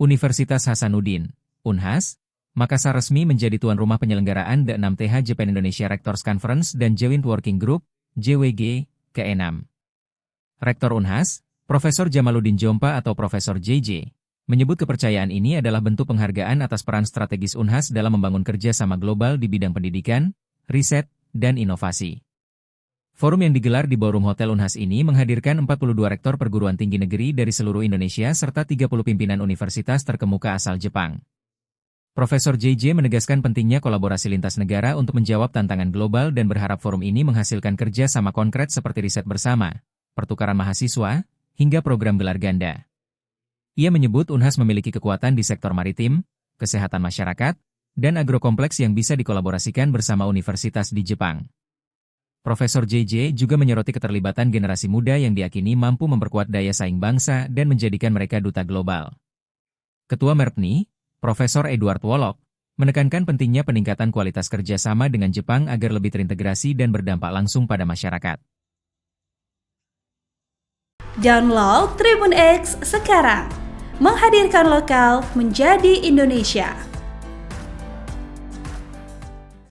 Universitas Hasanuddin, Unhas, Makassar resmi menjadi tuan rumah penyelenggaraan The 6TH Japan Indonesia Rectors Conference dan Joint Working Group, JWG, ke-6. Rektor Unhas, Profesor Jamaluddin Jompa atau Profesor JJ, menyebut kepercayaan ini adalah bentuk penghargaan atas peran strategis Unhas dalam membangun kerjasama global di bidang pendidikan, riset, dan inovasi. Forum yang digelar di Ballroom Hotel Unhas ini menghadirkan 42 rektor perguruan tinggi negeri dari seluruh Indonesia serta 30 pimpinan universitas terkemuka asal Jepang. Profesor JJ menegaskan pentingnya kolaborasi lintas negara untuk menjawab tantangan global dan berharap forum ini menghasilkan kerja sama konkret seperti riset bersama, pertukaran mahasiswa, hingga program gelar ganda. Ia menyebut Unhas memiliki kekuatan di sektor maritim, kesehatan masyarakat, dan agrokompleks yang bisa dikolaborasikan bersama universitas di Jepang. Profesor JJ juga menyoroti keterlibatan generasi muda yang diyakini mampu memperkuat daya saing bangsa dan menjadikan mereka duta global. Ketua MERPNI, Profesor Edward Wolok, menekankan pentingnya peningkatan kualitas kerjasama dengan Jepang agar lebih terintegrasi dan berdampak langsung pada masyarakat. Download Tribun X sekarang, menghadirkan lokal menjadi Indonesia.